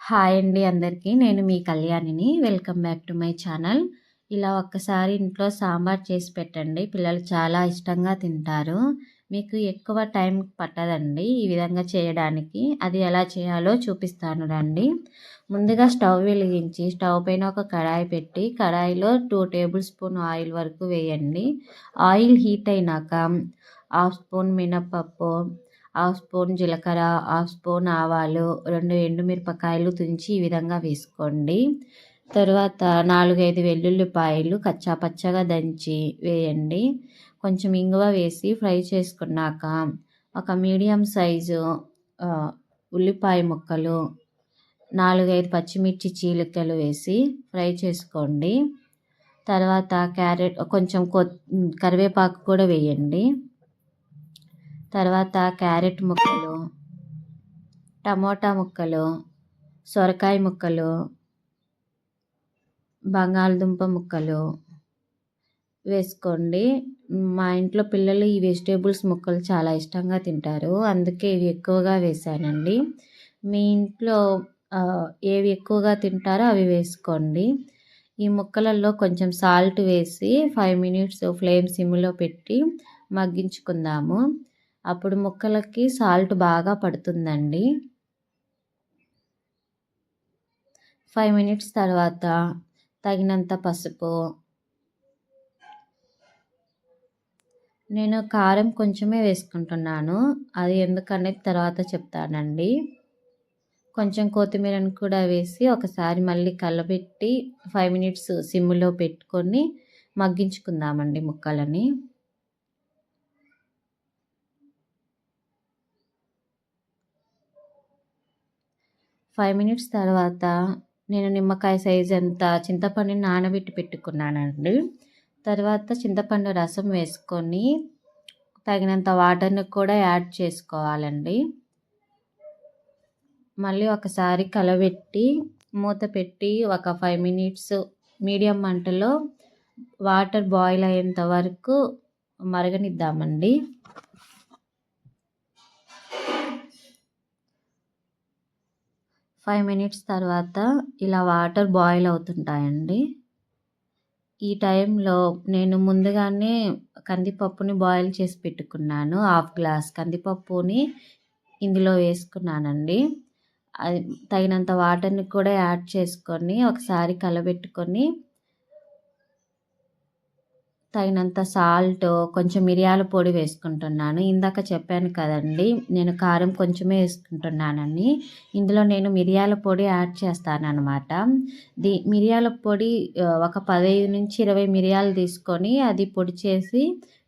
Hi అండి అందరికీ. నేను మీ కళ్యాణిని. Welcome back to my channel. ఇలా ఒక్కసారి ఇంట్లో సాంబార్ చేసి పెట్టండి. పిల్లలు చాలా ఇష్టంగా తింటారు. మీకు ఎక్కువ టైం పట్టదండి ఈ విధంగా చేయడానికి. అది ఎలా చేయాలో చూపిస్తాను రండి. ముందుగా స్టవ్ వెలిగించి స్టవ్ పైన ఒక కడాయి పెట్టి కడాయిలో 2 టేబుల్ స్పూన్ ఆయిల్ వరకు వేయండి. ఆయిల్ హీట్ అయినాక హాఫ్ స్పూన్ మినప్పప్పు, హాఫ్ స్పూన్ జీలకర్ర, హాఫ్ స్పూన్ ఆవాలు, 2 ఎండుమిరపకాయలు తుంచి ఈ విధంగా వేసుకోండి. తరువాత 4, 5 వెల్లుల్లిపాయలు కచ్చా పచ్చగా దంచి వేయండి. కొంచెం ఇంగువ వేసి ఫ్రై చేసుకున్నాక ఒక మీడియం సైజు ఉల్లిపాయ ముక్కలు, 4, 5 పచ్చిమిర్చి చీలికలు వేసి ఫ్రై చేసుకోండి. తర్వాత కొంచెం కరివేపాకు కూడా వేయండి. తర్వాత క్యారెట్ ముక్కలు, టమోటా ముక్కలు, సొరకాయ ముక్కలు, బంగాళదుంప ముక్కలు వేసుకోండి. మా ఇంట్లో పిల్లలు ఈ వెజిటేబుల్స్ ముక్కలు చాలా ఇష్టంగా తింటారు, అందుకే ఇవి ఎక్కువగా వేసానండి. మీ ఇంట్లో ఏవి ఎక్కువగా తింటారో అవి వేసుకోండి. ఈ ముక్కలలో కొంచెం సాల్ట్ వేసి 5 మినిట్స్ ఫ్లేమ్ సిమ్లో పెట్టి మగ్గించుకుందాము. అప్పుడు ముక్కలకి సాల్ట్ బాగా పడుతుందండి. 5 మినిట్స్ తర్వాత తగినంత పసుపు, నేను కారం కొంచెమే వేసుకుంటున్నాను, అది ఎందుకనేది తర్వాత చెప్తానండి. కొంచెం కొత్తిమీరను కూడా వేసి ఒకసారి మళ్ళీ కలబెట్టి 5 మినిట్స్ సిమ్లో పెట్టుకొని మగ్గించుకుందామండి ముక్కలని. 5 మినిట్స్ తర్వాత నేను నిమ్మకాయ సైజ్ అంత చింతపండుని నానబెట్టి పెట్టుకున్నానండి. తర్వాత చింతపండు రసం వేసుకొని తగినంత వాటర్ని కూడా యాడ్ చేసుకోవాలండి. మళ్ళీ ఒకసారి కలబెట్టి మూత పెట్టి ఒక 5 మినిట్స్ మీడియం మంటలో వాటర్ బాయిల్ అయ్యేంత వరకు మరగనిద్దామండి. 5 మినిట్స్ తర్వాత ఇలా వాటర్ బాయిల్ అవుతుంటాయండి. ఈ టైంలో నేను ముందుగానే కందిపప్పుని బాయిల్ చేసి పెట్టుకున్నాను. హాఫ్ గ్లాస్ కందిపప్పుని ఇందులో వేసుకున్నానండి. అది తగినంత వాటర్ని కూడా యాడ్ చేసుకొని ఒకసారి కలబెట్టుకొని తగినంత సాల్ట్, కొంచెం మిరియాల పొడి వేసుకుంటున్నాను. ఇందాక చెప్పాను కదండి నేను కారం కొంచెమే వేసుకుంటున్నానని. ఇందులో నేను మిరియాల పొడి యాడ్ చేస్తానన్నమాట. మిరియాల పొడి ఒక 15 నుంచి 20 మిరియాలు తీసుకొని అది పొడి చేసి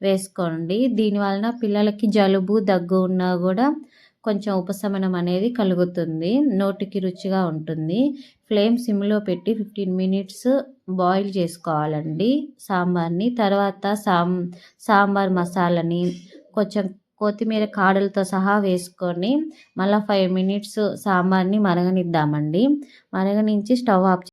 వేసుకోండి. దీనివలన పిల్లలకి జలుబు దగ్గు ఉన్నా కూడా కొంచెం ఉపశమనం అనేది కలుగుతుంది, నోటికి రుచిగా ఉంటుంది. ఫ్లేమ్ సిమ్లో పెట్టి 15 మినిట్స్ బాయిల్ చేసుకోవాలండి సాంబార్ని. తర్వాత సాంబార్ మసాలాని కొంచెం కొత్తిమీర కాడలతో సహా వేసుకొని మళ్ళీ 5 మినిట్స్ సాంబార్ని మరగనిద్దామండి. మరగనించి స్టవ్ ఆఫ్